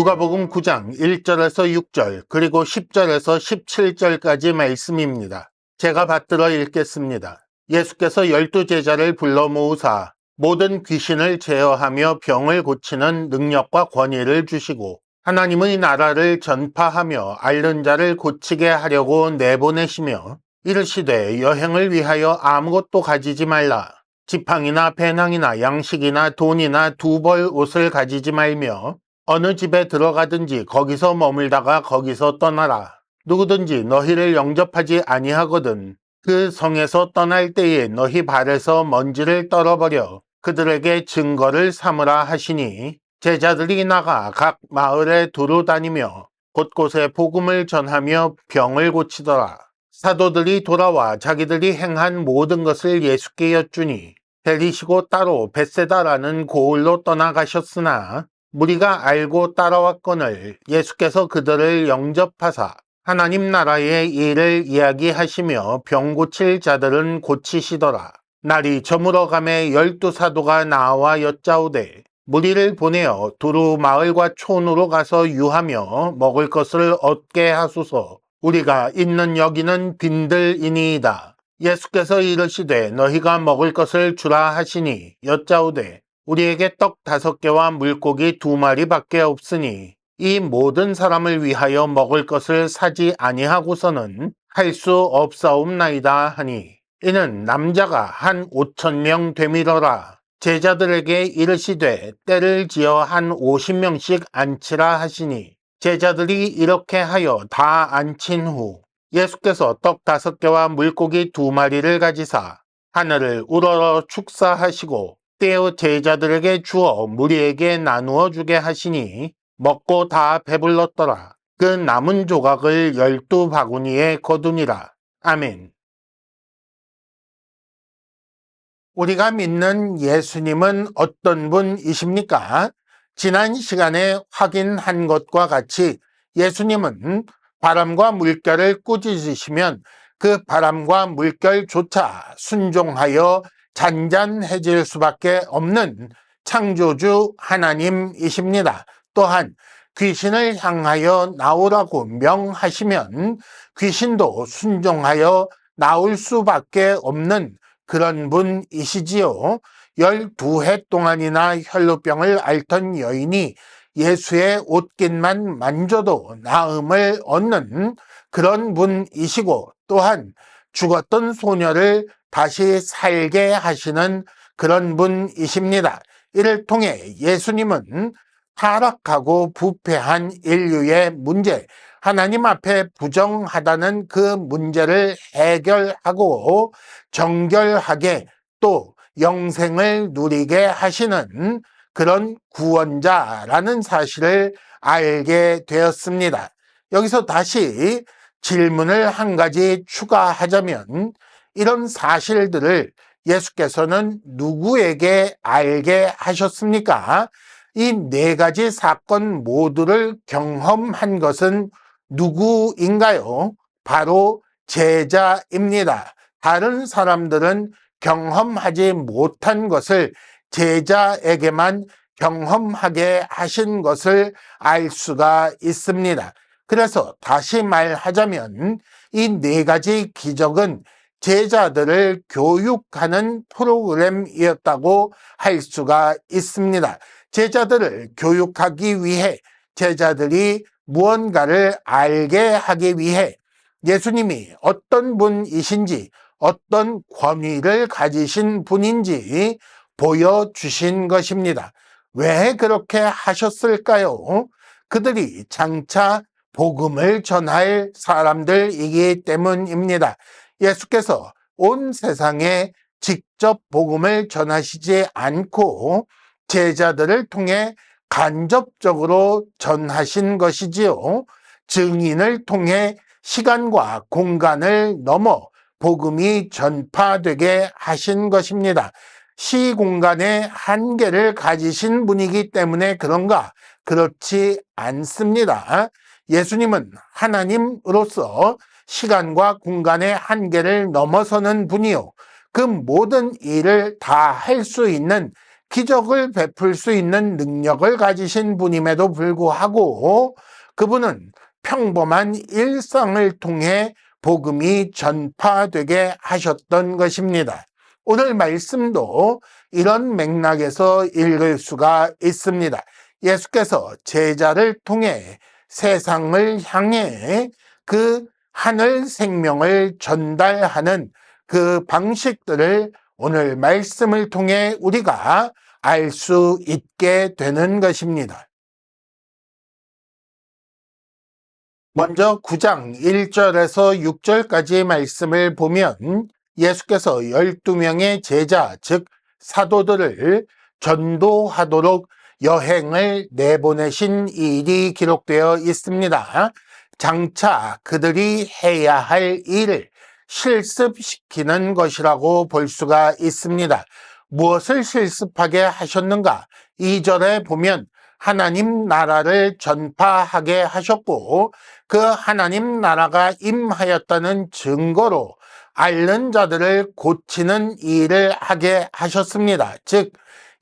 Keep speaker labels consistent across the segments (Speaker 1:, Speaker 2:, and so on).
Speaker 1: 누가복음 9장 1절에서 6절 그리고 10절에서 17절까지 말씀입니다. 제가 받들어 읽겠습니다. 예수께서 12제자를 불러 모으사 모든 귀신을 제어하며 병을 고치는 능력과 권위를 주시고 하나님의 나라를 전파하며 앓는 자를 고치게 하려고 내보내시며 이르시되 여행을 위하여 아무것도 가지지 말라. 지팡이나 배낭이나 양식이나 돈이나 두 벌 옷을 가지지 말며 어느 집에 들어가든지 거기서 머물다가 거기서 떠나라. 누구든지 너희를 영접하지 아니하거든 그 성에서 떠날 때에 너희 발에서 먼지를 떨어버려 그들에게 증거를 삼으라 하시니 제자들이 나가 각 마을에 두루 다니며 곳곳에 복음을 전하며 병을 고치더라. 사도들이 돌아와 자기들이 행한 모든 것을 예수께 여쭈니 데리시고 따로 벳세다라는 고을로 떠나가셨으나 무리가 알고 따라왔거늘 예수께서 그들을 영접하사 하나님 나라의 일을 이야기하시며 병 고칠 자들은 고치시더라. 날이 저물어가매 12사도가 나와 여짜오되 무리를 보내어 두루 마을과 촌으로 가서 유하며 먹을 것을 얻게 하소서. 우리가 있는 여기는 빈들이니이다. 예수께서 이르시되 너희가 먹을 것을 주라 하시니 여짜오되 우리에게 떡 5개와 물고기 2마리밖에 없으니 이 모든 사람을 위하여 먹을 것을 사지 아니하고서는 할 수 없사옵나이다 하니 이는 남자가 한 5,000명 되밀어라. 제자들에게 이르시되 때를 지어 한 50명씩 앉히라 하시니 제자들이 이렇게 하여 다 앉힌 후 예수께서 떡 5개와 물고기 2마리를 가지사 하늘을 우러러 축사하시고 떼어 제자들에게 주어 무리에게 나누어 주게 하시니 먹고 다 배불렀더라. 그 남은 조각을 12바구니에 거두니라. 아멘. 우리가 믿는 예수님은 어떤 분이십니까? 지난 시간에 확인한 것과 같이 예수님은 바람과 물결을 꾸짖으시면 그 바람과 물결조차 순종하여 잔잔해질 수밖에 없는 창조주 하나님이십니다. 또한 귀신을 향하여 나오라고 명하시면 귀신도 순종하여 나올 수밖에 없는 그런 분이시지요. 12해 동안이나 혈루병을 앓던 여인이 예수의 옷깃만 만져도 나음을 얻는 그런 분이시고 또한 죽었던 소녀를 다시 살게 하시는 그런 분이십니다. 이를 통해 예수님은 타락하고 부패한 인류의 문제, 하나님 앞에 부정하다는 그 문제를 해결하고 정결하게 또 영생을 누리게 하시는 그런 구원자라는 사실을 알게 되었습니다. 여기서 다시 질문을 한 가지 추가하자면 이런 사실들을 예수께서는 누구에게 알게 하셨습니까? 이 4가지 사건 모두를 경험한 것은 누구인가요? 바로 제자입니다. 다른 사람들은 경험하지 못한 것을 제자에게만 경험하게 하신 것을 알 수가 있습니다. 그래서 다시 말하자면 이 4가지 기적은 제자들을 교육하는 프로그램이었다고 할 수가 있습니다. 제자들을 교육하기 위해 제자들이 무언가를 알게 하기 위해 예수님이 어떤 분이신지 어떤 권위를 가지신 분인지 보여주신 것입니다. 왜 그렇게 하셨을까요? 그들이 장차 복음을 전할 사람들이기 때문입니다. 예수께서 온 세상에 직접 복음을 전하시지 않고 제자들을 통해 간접적으로 전하신 것이지요. 증인을 통해 시간과 공간을 넘어 복음이 전파되게 하신 것입니다. 시공간의 한계를 가지신 분이기 때문에 그런가? 그렇지 않습니다. 예수님은 하나님으로서 시간과 공간의 한계를 넘어서는 분이요. 그 모든 일을 다 할 수 있는 기적을 베풀 수 있는 능력을 가지신 분임에도 불구하고 그분은 평범한 일상을 통해 복음이 전파되게 하셨던 것입니다. 오늘 말씀도 이런 맥락에서 읽을 수가 있습니다. 예수께서 제자를 통해 세상을 향해 그 하늘 생명을 전달하는 그 방식들을 오늘 말씀을 통해 우리가 알 수 있게 되는 것입니다. 먼저 9장 1절에서 6절까지 말씀을 보면 예수께서 12명의 제자, 즉 사도들을 전도하도록 여행을 내보내신 일이 기록되어 있습니다. 장차 그들이 해야 할 일을 실습시키는 것이라고 볼 수가 있습니다. 무엇을 실습하게 하셨는가? 2절에 보면 하나님 나라를 전파하게 하셨고 그 하나님 나라가 임하였다는 증거로 앓는 자들을 고치는 일을 하게 하셨습니다. 즉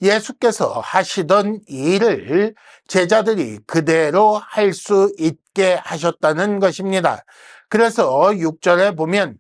Speaker 1: 예수께서 하시던 일을 제자들이 그대로 할 수 있게 하셨다는 것입니다. 그래서 6절에 보면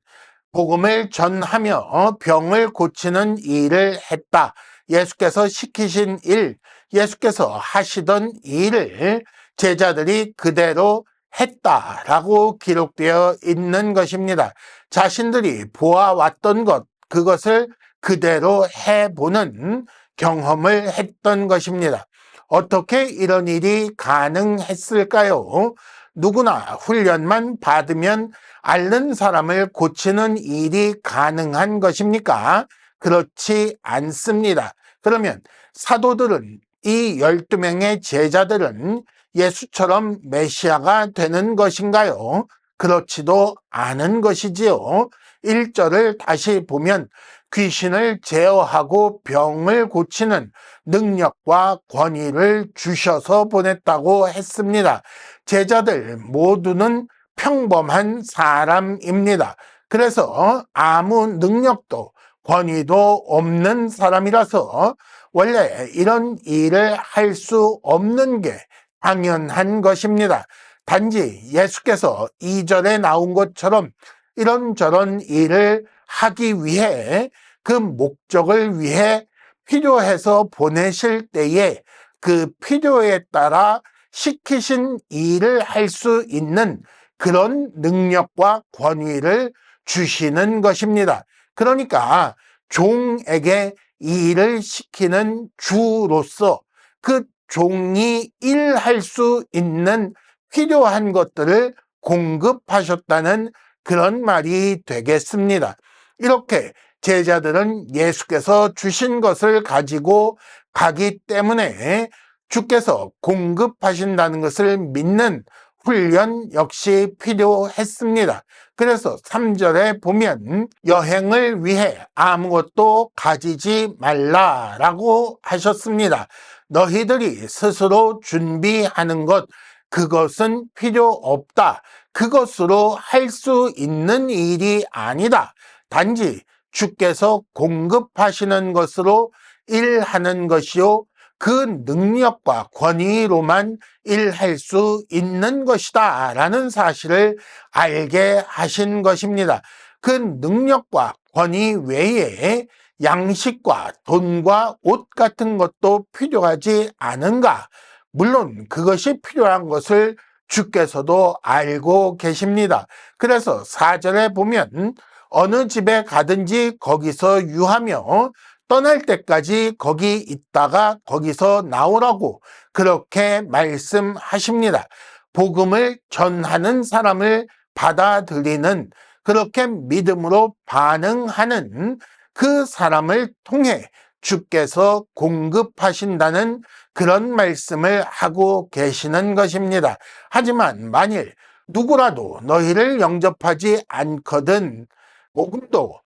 Speaker 1: 복음을 전하며 병을 고치는 일을 했다. 예수께서 시키신 일, 예수께서 하시던 일을 제자들이 그대로 했다라고 기록되어 있는 것입니다. 자신들이 보아왔던 것, 그것을 그대로 해보는 경험을 했던 것입니다. 어떻게 이런 일이 가능했을까요? 누구나 훈련만 받으면 앓는 사람을 고치는 일이 가능한 것입니까? 그렇지 않습니다. 그러면 사도들은 이 12명의 제자들은 예수처럼 메시아가 되는 것인가요? 그렇지도 않은 것이지요. 1절을 다시 보면 귀신을 제어하고 병을 고치는 능력과 권위를 주셔서 보냈다고 했습니다. 제자들 모두는 평범한 사람입니다. 그래서 아무 능력도 권위도 없는 사람이라서 원래 이런 일을 할 수 없는 게 당연한 것입니다. 단지 예수께서 2절에 나온 것처럼 이런저런 일을 하기 위해 그 목적을 위해 필요해서 보내실 때에 그 필요에 따라 시키신 일을 할 수 있는 그런 능력과 권위를 주시는 것입니다. 그러니까 종에게 일을 시키는 주로서 그 종이 일할 수 있는 필요한 것들을 공급하셨다는 그런 말이 되겠습니다. 이렇게 제자들은 예수께서 주신 것을 가지고 가기 때문에 주께서 공급하신다는 것을 믿는 훈련 역시 필요했습니다. 그래서 3절에 보면 여행을 위해 아무것도 가지지 말라라고 하셨습니다. 너희들이 스스로 준비하는 것, 그것은 필요 없다. 그것으로 할 수 있는 일이 아니다. 단지 주께서 공급하시는 것으로 일하는 것이요. 그 능력과 권위로만 일할 수 있는 것이다 라는 사실을 알게 하신 것입니다. 그 능력과 권위 외에 양식과 돈과 옷 같은 것도 필요하지 않은가? 물론 그것이 필요한 것을 주께서도 알고 계십니다. 그래서 4절에 보면 어느 집에 가든지 거기서 유하며 떠날 때까지 거기 있다가 거기서 나오라고 그렇게 말씀하십니다. 복음을 전하는 사람을 받아들이는 그렇게 믿음으로 반응하는 그 사람을 통해 주께서 공급하신다는 그런 말씀을 하고 계시는 것입니다. 하지만 만일 누구라도 너희를 영접하지 않거든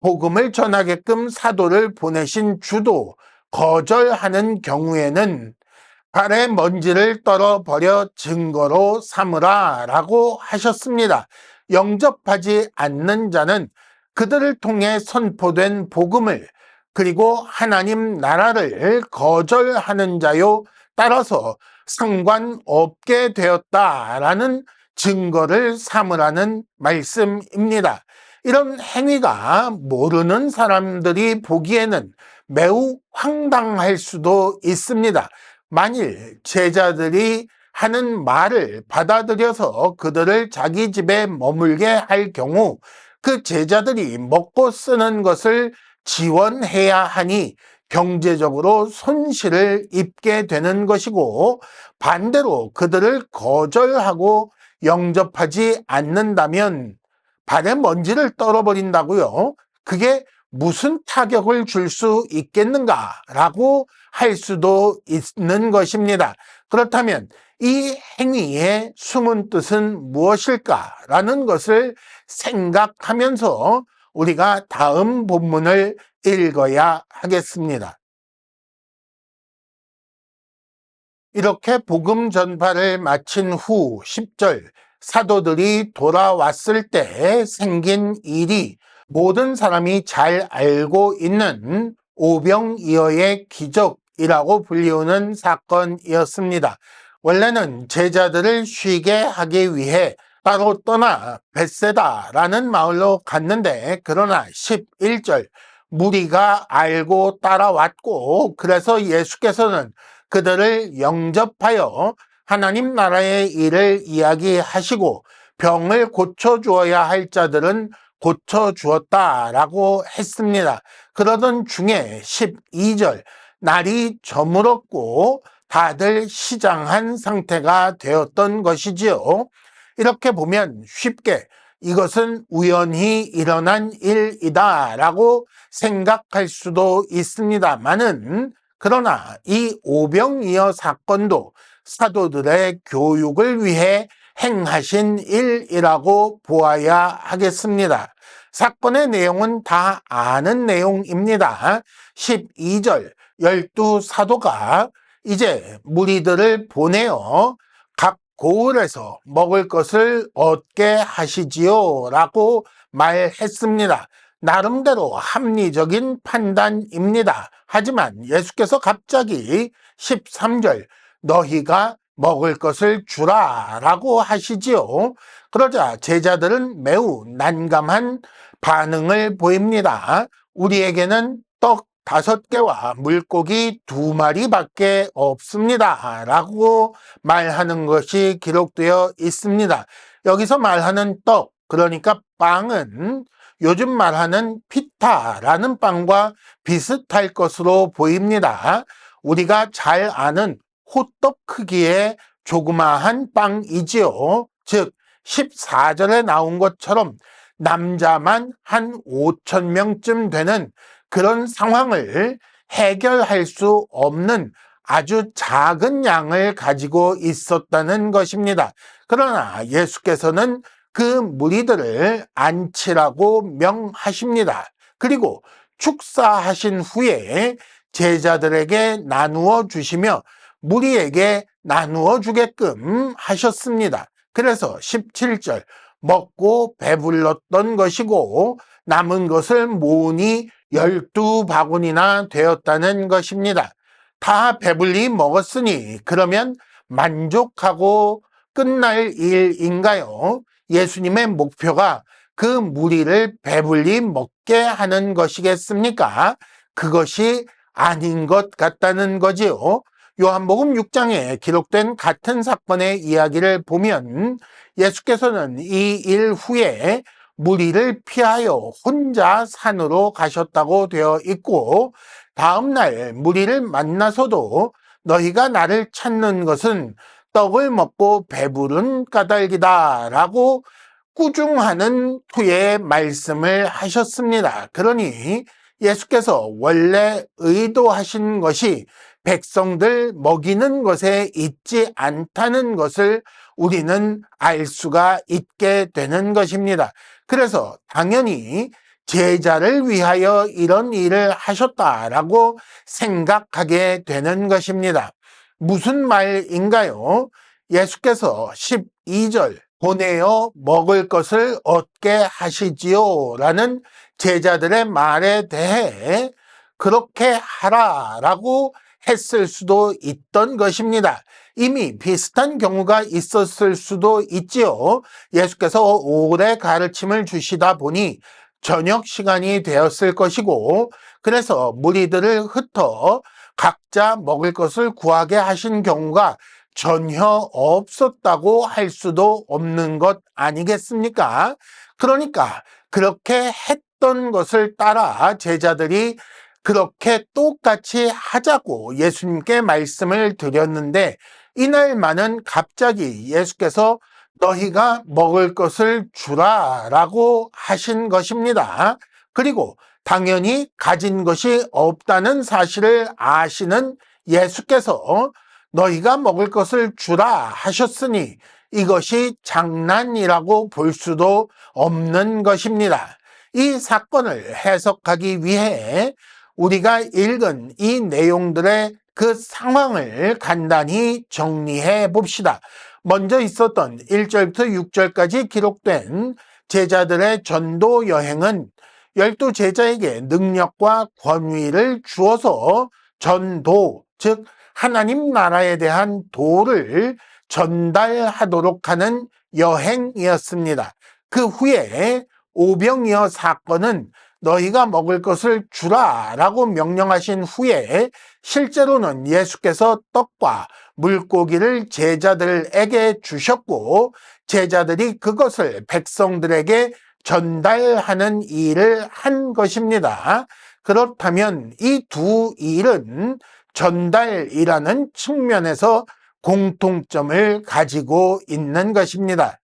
Speaker 1: 복음을 전하게끔 사도를 보내신 주도 거절하는 경우에는 발에 먼지를 떨어버려 증거로 삼으라 라고 하셨습니다. 영접하지 않는 자는 그들을 통해 선포된 복음을 그리고 하나님 나라를 거절하는 자요, 따라서 상관없게 되었다라는 증거를 삼으라는 말씀입니다. 이런 행위가 모르는 사람들이 보기에는 매우 황당할 수도 있습니다. 만일 제자들이 하는 말을 받아들여서 그들을 자기 집에 머물게 할 경우 그 제자들이 먹고 쓰는 것을 지원해야 하니 경제적으로 손실을 입게 되는 것이고, 반대로 그들을 거절하고 영접하지 않는다면 발에 먼지를 떨어버린다고요. 그게 무슨 타격을 줄 수 있겠는가라고 할 수도 있는 것입니다. 그렇다면 이 행위의 숨은 뜻은 무엇일까라는 것을 생각하면서 우리가 다음 본문을 읽어야 하겠습니다. 이렇게 복음 전파를 마친 후 10절, 사도들이 돌아왔을 때 생긴 일이 모든 사람이 잘 알고 있는 오병이어의 기적이라고 불리우는 사건이었습니다. 원래는 제자들을 쉬게 하기 위해 따로 떠나 벳세다라는 마을로 갔는데, 그러나 11절, 무리가 알고 따라왔고 그래서 예수께서는 그들을 영접하여 하나님 나라의 일을 이야기하시고 병을 고쳐주어야 할 자들은 고쳐주었다라고 했습니다. 그러던 중에 12절, 날이 저물었고 다들 시장한 상태가 되었던 것이지요. 이렇게 보면 쉽게 이것은 우연히 일어난 일이다 라고 생각할 수도 있습니다만은, 그러나 이 오병이어 사건도 사도들의 교육을 위해 행하신 일이라고 보아야 하겠습니다. 사건의 내용은 다 아는 내용입니다. 12절, 12사도가 이제 무리들을 보내어 각 고을에서 먹을 것을 얻게 하시지요 라고 말했습니다. 나름대로 합리적인 판단입니다. 하지만 예수께서 갑자기 13절, 너희가 먹을 것을 주라 라고 하시지요. 그러자 제자들은 매우 난감한 반응을 보입니다. 우리에게는 떡 5개와 물고기 2마리밖에 없습니다 라고 말하는 것이 기록되어 있습니다. 여기서 말하는 떡, 그러니까 빵은 요즘 말하는 피타라는 빵과 비슷할 것으로 보입니다. 우리가 잘 아는 호떡 크기의 조그마한 빵이지요. 즉 14절에 나온 것처럼 남자만 한 5,000명쯤 되는 그런 상황을 해결할 수 없는 아주 작은 양을 가지고 있었다는 것입니다. 그러나 예수께서는 그 무리들을 앉히라고 명하십니다. 그리고 축사하신 후에 제자들에게 나누어 주시며 무리에게 나누어 주게끔 하셨습니다. 그래서 17절, 먹고 배불렀던 것이고 남은 것을 모으니 12바구니나 되었다는 것입니다. 다 배불리 먹었으니 그러면 만족하고 끝날 일인가요? 예수님의 목표가 그 무리를 배불리 먹게 하는 것이겠습니까? 그것이 아닌 것 같다는 거지요. 요한복음 6장에 기록된 같은 사건의 이야기를 보면 예수께서는 이 일 후에 무리를 피하여 혼자 산으로 가셨다고 되어 있고, 다음날 무리를 만나서도 너희가 나를 찾는 것은 떡을 먹고 배부른 까닭이다 라고 꾸중하는 투의 말씀을 하셨습니다. 그러니 예수께서 원래 의도하신 것이 백성들 먹이는 것에 있지 않다는 것을 우리는 알 수가 있게 되는 것입니다. 그래서 당연히 제자를 위하여 이런 일을 하셨다라고 생각하게 되는 것입니다. 무슨 말인가요? 예수께서 12절, 보내어 먹을 것을 얻게 하시지요 라는 제자들의 말에 대해 그렇게 하라라고 했을 수도 있던 것입니다. 이미 비슷한 경우가 있었을 수도 있지요. 예수께서 오래 가르침을 주시다 보니 저녁 시간이 되었을 것이고, 그래서 무리들을 흩어 각자 먹을 것을 구하게 하신 경우가 전혀 없었다고 할 수도 없는 것 아니겠습니까? 그러니까 그렇게 했던 것을 따라 제자들이 그렇게 똑같이 하자고 예수님께 말씀을 드렸는데, 이날만은 갑자기 예수께서 너희가 먹을 것을 주라라고 하신 것입니다. 그리고 당연히 가진 것이 없다는 사실을 아시는 예수께서 너희가 먹을 것을 주라 하셨으니 이것이 장난이라고 볼 수도 없는 것입니다. 이 사건을 해석하기 위해 우리가 읽은 이 내용들의 그 상황을 간단히 정리해 봅시다. 먼저 있었던 1절부터 6절까지 기록된 제자들의 전도 여행은 12 제자에게 능력과 권위를 주어서 전도, 즉 하나님 나라에 대한 도를 전달하도록 하는 여행이었습니다. 그 후에 오병이어 사건은 너희가 먹을 것을 주라라고 명령하신 후에 실제로는 예수께서 떡과 물고기를 제자들에게 주셨고, 제자들이 그것을 백성들에게 전달하는 일을 한 것입니다. 그렇다면 이 두 일은 전달이라는 측면에서 공통점을 가지고 있는 것입니다.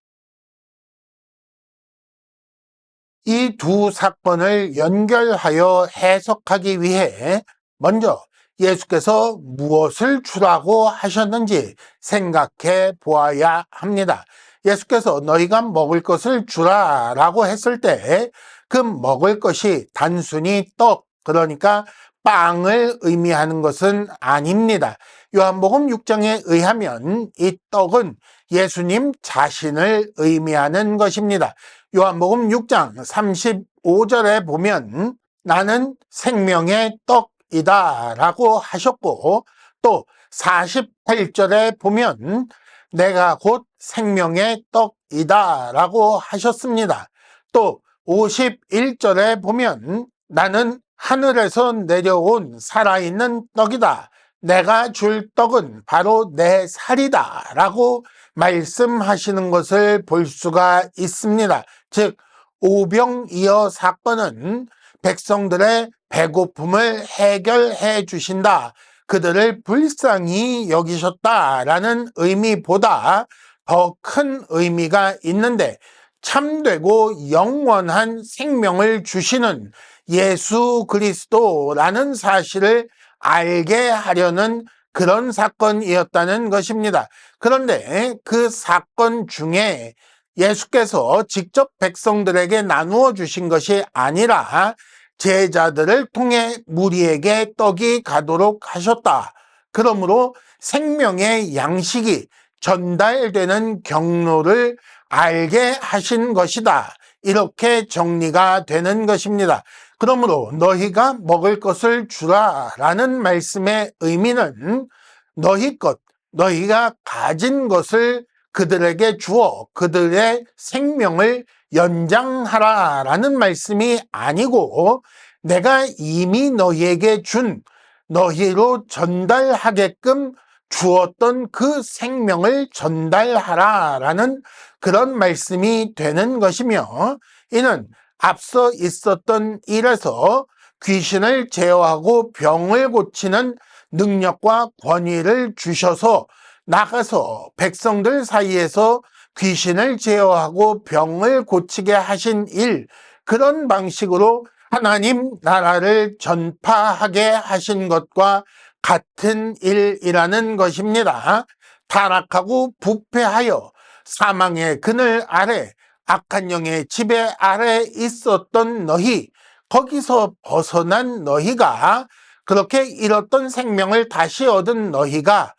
Speaker 1: 이 두 사건을 연결하여 해석하기 위해 먼저 예수께서 무엇을 주라고 하셨는지 생각해 보아야 합니다. 예수께서 너희가 먹을 것을 주라라고 했을 때 그 먹을 것이 단순히 떡, 그러니까 빵을 의미하는 것은 아닙니다. 요한복음 6장에 의하면 이 떡은 예수님 자신을 의미하는 것입니다. 요한복음 6장 35절에 보면 나는 생명의 떡이다 라고 하셨고, 또 48절에 보면 내가 곧 생명의 떡이다 라고 하셨습니다. 또 51절에 보면 나는 하늘에서 내려온 살아있는 떡이다. 내가 줄 떡은 바로 내 살이다 라고 말씀하시는 것을 볼 수가 있습니다. 즉 오병이어 사건은 백성들의 배고픔을 해결해 주신다, 그들을 불쌍히 여기셨다라는 의미보다 더 큰 의미가 있는데, 참되고 영원한 생명을 주시는 예수 그리스도라는 사실을 알게 하려는 그런 사건이었다는 것입니다. 그런데 그 사건 중에 예수께서 직접 백성들에게 나누어 주신 것이 아니라 제자들을 통해 무리에게 떡이 가도록 하셨다. 그러므로 생명의 양식이 전달되는 경로를 알게 하신 것이다. 이렇게 정리가 되는 것입니다. 그러므로 너희가 먹을 것을 주라라는 말씀의 의미는 너희 것, 너희가 가진 것을 그들에게 주어 그들의 생명을 연장하라라는 말씀이 아니고, 내가 이미 너희에게 준, 너희로 전달하게끔 주었던 그 생명을 전달하라라는 그런 말씀이 되는 것이며, 이는 앞서 있었던 일에서 귀신을 제어하고 병을 고치는 능력과 권위를 주셔서 나가서 백성들 사이에서 귀신을 제어하고 병을 고치게 하신 일, 그런 방식으로 하나님 나라를 전파하게 하신 것과 같은 일이라는 것입니다. 타락하고 부패하여 사망의 그늘 아래, 악한 영의 지배 아래 있었던 너희, 거기서 벗어난 너희가, 그렇게 잃었던 생명을 다시 얻은 너희가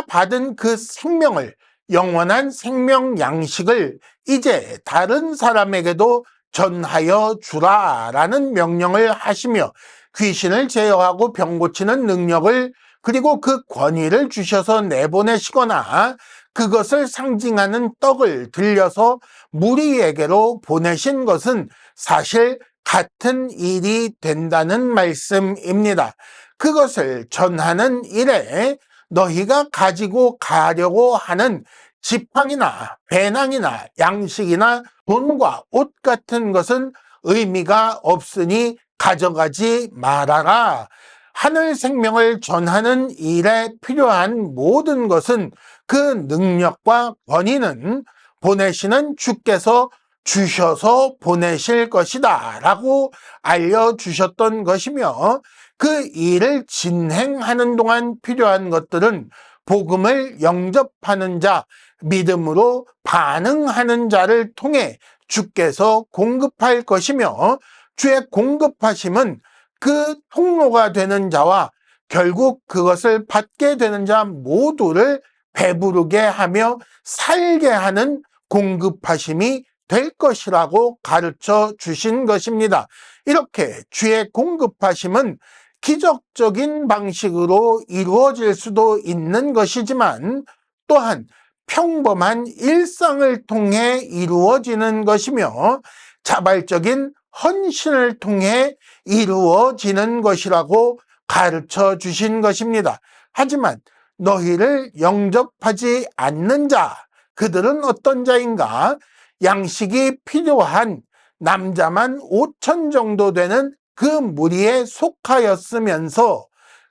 Speaker 1: 받은 그 생명을, 영원한 생명 양식을 이제 다른 사람에게도 전하여 주라라는 명령을 하시며, 귀신을 제어하고 병 고치는 능력을 그리고 그 권위를 주셔서 내보내시거나 그것을 상징하는 떡을 들려서 무리에게로 보내신 것은 사실 같은 일이 된다는 말씀입니다. 그것을 전하는 일에 너희가 가지고 가려고 하는 지팡이나 배낭이나 양식이나 돈과 옷 같은 것은 의미가 없으니 가져가지 말아라. 하늘 생명을 전하는 일에 필요한 모든 것은 그 능력과 권위는 보내시는 주께서 주셔서 보내실 것이다 라고 알려주셨던 것이며, 그 일을 진행하는 동안 필요한 것들은 복음을 영접하는 자, 믿음으로 반응하는 자를 통해 주께서 공급할 것이며, 주의 공급하심은 그 통로가 되는 자와 결국 그것을 받게 되는 자 모두를 배부르게 하며 살게 하는 공급하심이 될 것이라고 가르쳐 주신 것입니다. 이렇게 주의 공급하심은 기적적인 방식으로 이루어질 수도 있는 것이지만 또한 평범한 일상을 통해 이루어지는 것이며 자발적인 헌신을 통해 이루어지는 것이라고 가르쳐 주신 것입니다. 하지만 너희를 영접하지 않는 자, 그들은 어떤 자인가? 양식이 필요한 남자만 5천 정도 되는 그 무리에 속하였으면서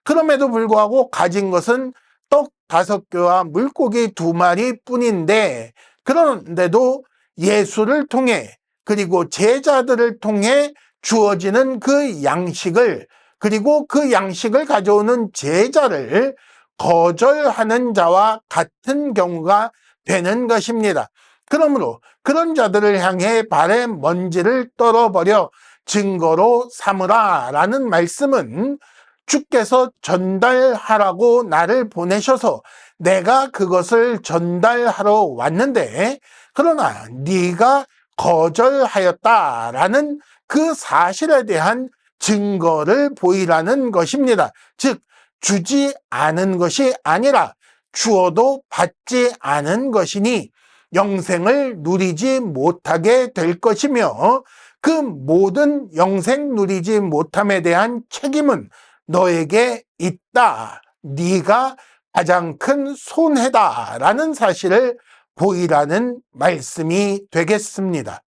Speaker 1: 그럼에도 불구하고 가진 것은 떡 5개와 물고기 2마리 뿐인데, 그런데도 예수를 통해 그리고 제자들을 통해 주어지는 그 양식을, 그리고 그 양식을 가져오는 제자를 거절하는 자와 같은 경우가 되는 것입니다. 그러므로 그런 자들을 향해 발에 먼지를 떨어버려 증거로 삼으라 라는 말씀은 주께서 전달하라고 나를 보내셔서 내가 그것을 전달하러 왔는데, 그러나 네가 거절하였다라는 그 사실에 대한 증거를 보이라는 것입니다. 즉, 주지 않은 것이 아니라 주어도 받지 않은 것이니 영생을 누리지 못하게 될 것이며, 그 모든 영생 누리지 못함에 대한 책임은 너에게 있다. 네가 가장 큰 손해다 라는 사실을 보이라는 말씀이 되겠습니다.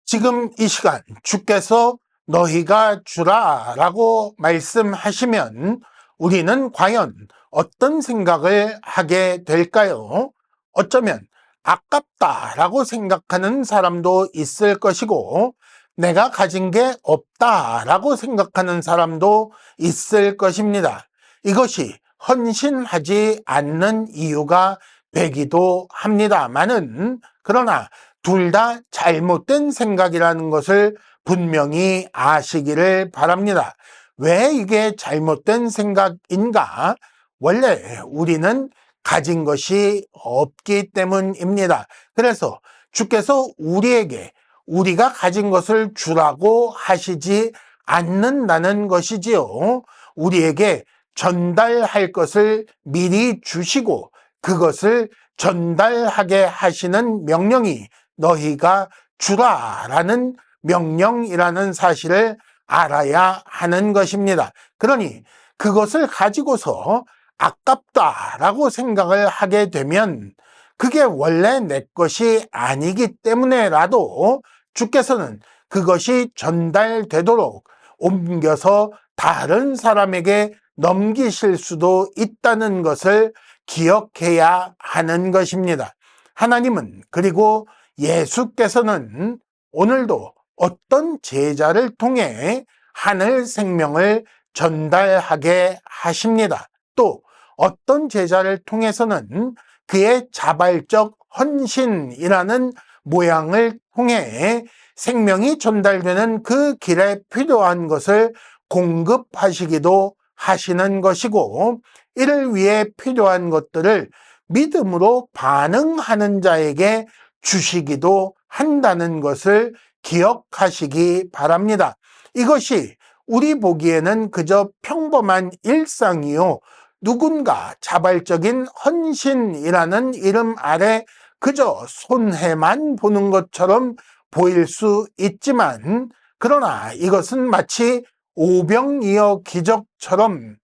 Speaker 1: 지금 이 시간 주께서 너희가 주라 라고 말씀하시면 우리는 과연 어떤 생각을 하게 될까요? 어쩌면 아깝다라고 생각하는 사람도 있을 것이고, 내가 가진 게 없다라고 생각하는 사람도 있을 것입니다. 이것이 헌신하지 않는 이유가 되기도 합니다만은, 그러나 둘 다 잘못된 생각이라는 것을 분명히 아시기를 바랍니다. 왜 이게 잘못된 생각인가? 원래 우리는 가진 것이 없기 때문입니다. 그래서 주께서 우리에게 우리가 가진 것을 주라고 하시지 않는다는 것이지요. 우리에게 전달할 것을 미리 주시고 그것을 전달하게 하시는 명령이 너희가 주라라는 명령이라는 사실을 알아야 하는 것입니다. 그러니 그것을 가지고서 아깝다라고 생각을 하게 되면 그게 원래 내 것이 아니기 때문에라도 주께서는 그것이 전달되도록 옮겨서 다른 사람에게 넘기실 수도 있다는 것을 기억해야 하는 것입니다. 하나님은, 그리고 예수께서는 오늘도 어떤 제자를 통해 하늘 생명을 전달하게 하십니다. 또 어떤 제자를 통해서는 그의 자발적 헌신이라는 모양을 통해 생명이 전달되는 그 길에 필요한 것을 공급하시기도 하시는 것이고, 이를 위해 필요한 것들을 믿음으로 반응하는 자에게 주시기도 한다는 것을 기억하시기 바랍니다. 이것이 우리 보기에는 그저 평범한 일상이요, 누군가 자발적인 헌신이라는 이름 아래 그저 손해만 보는 것처럼 보일 수 있지만, 그러나 이것은 마치 오병이어 기적처럼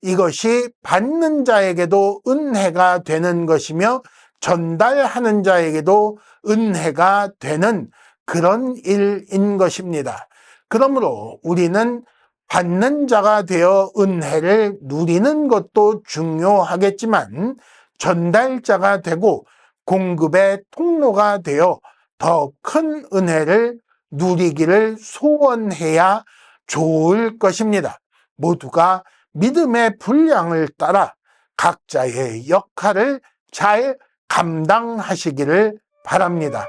Speaker 1: 이것이 받는 자에게도 은혜가 되는 것이며 전달하는 자에게도 은혜가 되는 그런 일인 것입니다. 그러므로 우리는 받는 자가 되어 은혜를 누리는 것도 중요하겠지만, 전달자가 되고 공급의 통로가 되어 더 큰 은혜를 누리기를 소원해야 좋을 것입니다. 모두가 믿음의 분량을 따라 각자의 역할을 잘 감당하시기를 바랍니다.